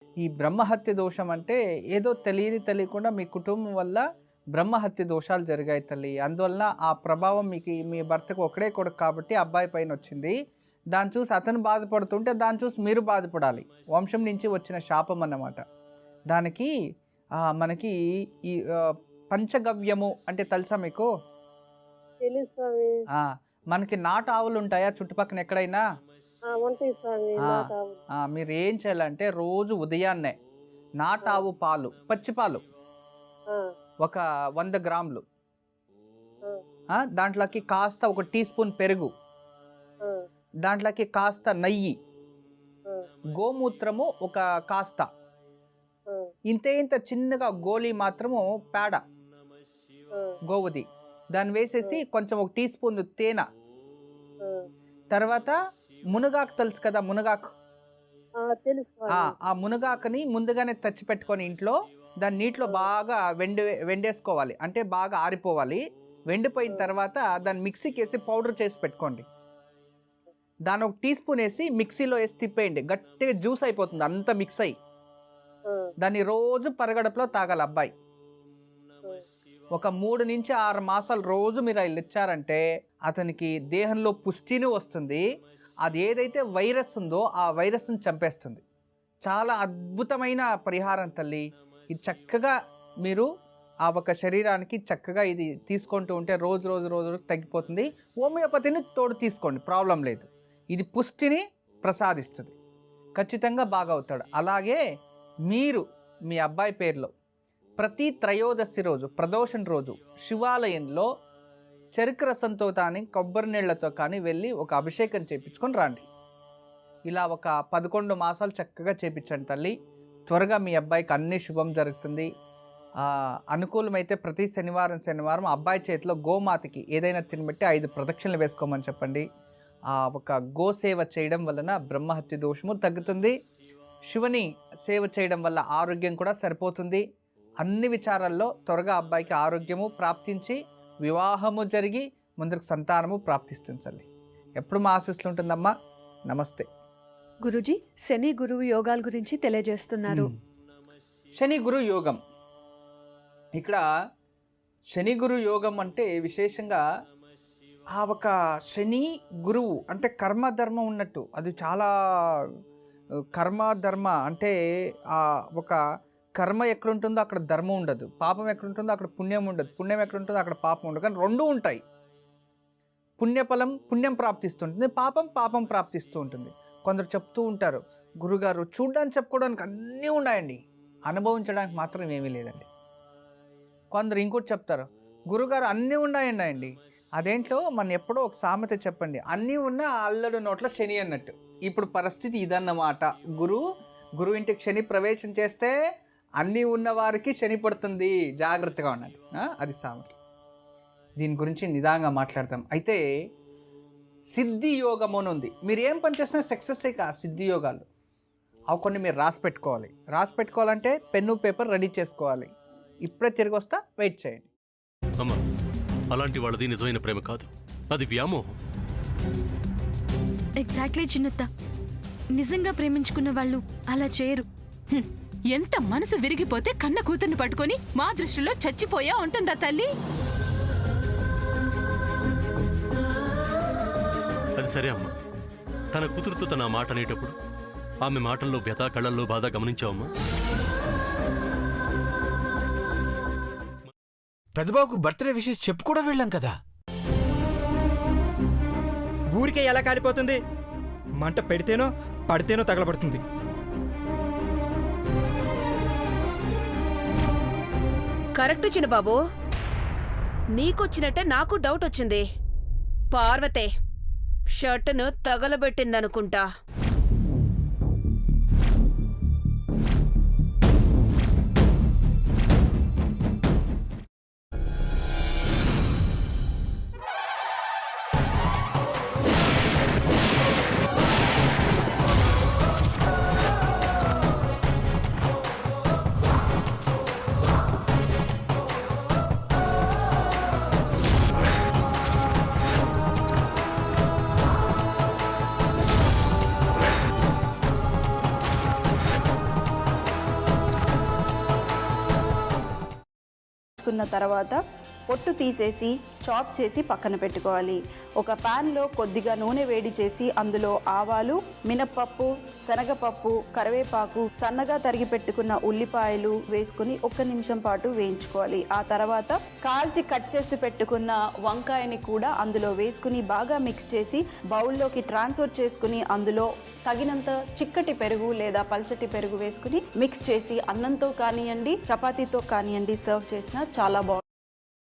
ఈ బ్రహ్మహత్య దోషం అంటే ఏదో తెలియకుండా మీ కుటుంబం వల్ల బ్రహ్మహత్య దోషాలు జరిగాయి తల్లి. అందువలన ఆ ప్రభావం మీకు మీ భర్తకు ఒకడే కొడుకు కాబట్టి అబ్బాయి పైన వచ్చింది. దాన్ని చూసి అతను బాధపడుతుంటే దాన్ని చూసి మీరు బాధపడాలి. వంశం నుంచి వచ్చిన శాపం అన్నమాట. దానికి మనకి ఈ పంచగవ్యము అంటే తెలుసా మీకు? తెలుసు స్వామి. మనకి నాటు ఆవులు ఉంటాయా చుట్టుపక్కన ఎక్కడైనా? ఉంటాయి స్వామి. మీరు ఏం చేయాలంటే రోజు ఉదయాన్నే నాటావు పాలు, పచ్చి పాలు ఒక 100 గ్రాములు, దాంట్లోకి కాస్త 1 టీ స్పూన్ పెరుగు, దాంట్లోకి కాస్త నెయ్యి, గోమూత్రము ఒక కాస్త, ఇంత చిన్నగా గోళీ మాత్రము పేడ గోవుది, దాన్ని వేసేసి కొంచెం 1 టీ స్పూన్ తేనె, తర్వాత మునగాకు తెలుసు కదా, మునగాకు. ఆ మునగాకుని ముందుగానే తెచ్చి పెట్టుకొని ఇంట్లో దాన్ని నీటిలో బాగా వెండేసుకోవాలి, అంటే బాగా ఆరిపోవాలి. వెండిపోయిన తర్వాత దాన్ని మిక్సీకి వేసి పౌడర్ చేసి పెట్టుకోండి. దాన్ని 1 టీ స్పూన్ వేసి మిక్సీలో వేసి తిప్పేయండి, గట్టిగా జ్యూస్ అయిపోతుంది, అంతా మిక్స్ అయ్యి. దాన్ని రోజు పరగడపులో తాగాలి అబ్బాయి. ఒక 3 నుంచి 6 మాసాలు రోజు మీరు ఇలా ఇచ్చారంటే అతనికి దేహంలో పుష్టిని వస్తుంది. అది ఏదైతే వైరస్ ఉందో ఆ వైరస్ని చంపేస్తుంది. చాలా అద్భుతమైన పరిహారం తల్లి. ఇది చక్కగా మీరు ఆ ఒక శరీరానికి చక్కగా ఇది తీసుకుంటూ ఉంటే రోజు తగ్గిపోతుంది. హోమియోపతిని తోడు తీసుకోండి, ప్రాబ్లం లేదు. ఇది పుష్టిని ప్రసాదిస్తుంది, ఖచ్చితంగా బాగా అవుతాడు. అలాగే మీరు మీ అబ్బాయి పేరులో ప్రతి త్రయోదశి రోజు, ప్రదోషం రోజు శివాలయంలో చెరుకు రసంతో కానీ కొబ్బరి నీళ్లతో కానీ వెళ్ళి ఒక అభిషేకం చేయించుకొని రండి. ఇలా ఒక 11 మాసాలు చక్కగా చేయించండి తల్లి. త్వరగా మీ అబ్బాయికి అన్ని శుభం జరుగుతుంది. అనుకూలమైతే ప్రతి శనివారం అబ్బాయి చేతిలో గోమాతకి ఏదైనా తినబెట్టి 5 ప్రదక్షిణలు వేసుకోమని చెప్పండి. ఒక గోసేవ చేయడం వలన బ్రహ్మహత్య దోషము తగ్గుతుంది. శివుని సేవ చేయడం వల్ల ఆరోగ్యం కూడా సరిపోతుంది. అన్ని విచారాల్లో త్వరగా అబ్బాయికి ఆరోగ్యము ప్రాప్తించి వివాహము జరిగి ముందుకు సంతానము ప్రాప్తిస్తుంది. ఎప్పుడు మా ఆశీస్సులు ఉంటుందమ్మా. నమస్తే గురుజీ. శని గురువు యోగాల గురించి తెలియజేస్తున్నారు. శని గురు యోగం, ఇక్కడ శని గురు యోగం అంటే విశేషంగా ఒక శని గురువు అంటే కర్మధర్మం ఉన్నట్టు. అది చాలా కర్మధర్మ అంటే ఒక కర్మ ఎక్కడుంటుందో అక్కడ ధర్మం ఉండదు, పాపం ఎక్కడుంటుందో అక్కడ పుణ్యం ఉండదు, పుణ్యం ఎక్కడుంటుందో అక్కడ పాపం ఉండదు. కానీ రెండూ ఉంటాయి. పుణ్యం ప్రాప్తిస్తుంటుంది, పాపం ప్రాప్తిస్తూ ఉంటుంది. కొందరు చెప్తూ ఉంటారు, గురుగారు చూడడానికి చెప్పుకోవడానికి అన్నీ ఉన్నాయండి, అనుభవించడానికి మాత్రం ఏమీ లేదండి. కొందరు ఇంకోటి చెప్తారు, గురుగారు అన్నీ ఉన్నాయండి. అదేంట్లో మన ఎప్పుడో ఒక సామెత చెప్పండి, అన్నీ ఉన్న అల్లడు నోట్ల శని అన్నట్టు. ఇప్పుడు పరిస్థితి ఇదన్నమాట. గురువు ఇంటికి శని ప్రవేశం చేస్తే అన్నీ ఉన్నవారికి శని పడుతుంది, జాగ్రత్తగా ఉండండి. అది సామెత. దీని గురించి నిదానంగా మాట్లాడతాం. అయితే సిద్ధి యోగము అని ఉంది. మీరు ఏం పని చేసినా సక్సెస్ అయ్యి సిద్ధి యోగాలు అవి కొన్ని మీరు రాసి పెట్టుకోవాలంటే పెన్ను పేపర్ రెడీ చేసుకోవాలి. ఇప్పుడే తిరిగి వస్తా, వెయిట్ చేయండి. అమ్మా, అలాంటి వాళ్ళది నిజమైన ప్రేమ కాదు, అది వ్యామోహం. ఎగ్జాక్ట్లీ చిన్నత్త, నిజంగా ప్రేమించుకున్న వాళ్ళు అలా చేయరు. ఎంత మనసు విరిగిపోతే కన్న కూతుర్ని పట్టుకొని మా దృష్టిలో చచ్చిపోయా ఉంటుందా తల్లి? అది సరే అమ్మా, తన కూతురుతో తన మాట అనేటప్పుడు ఆమె మాటల్లో వ్యథ, కళ్ళల్లో బాధ గమనించావమ్మా? పెద్దబాబుకు బర్త్డే విషెస్ చెప్పు కూడా వెళ్ళాం కదా. ఊరికే ఎలా కాలిపోతుంది? మంట పెడితేనో పడితేనో తగలబడుతుంది. కరెక్ట్ చిన్నబాబు, నీకొచ్చినట్టే నాకు డౌట్ వచ్చింది. పార్వతే షర్టును తగలబెట్టిందనుకుంటా. వేసుకున్న తర్వాత పొట్టు తీసేసి చాప్ చేసి పక్కన పెట్టుకోవాలి. ఒక ప్యాన్లో కొద్దిగా నూనె వేడి చేసి అందులో ఆవాలు, మినప్పప్పు, శనగపప్పు, కరివేపాకు, సన్నగా తరిగి పెట్టుకున్న ఉల్లిపాయలు వేసుకుని 1 నిమిషం పాటు వేయించుకోవాలి. ఆ తర్వాత కాల్చి కట్ చేసి పెట్టుకున్న వంకాయని కూడా అందులో వేసుకుని బాగా మిక్స్ చేసి బౌల్లోకి ట్రాన్స్ఫర్ చేసుకుని అందులో తగినంత చిక్కటి పెరుగు లేదా పల్చటి పెరుగు వేసుకుని మిక్స్ చేసి అన్నంతో కానివ్వండి, చపాతీతో కానివ్వండి సర్వ్ చేసినా చాలా బాగుంటుంది.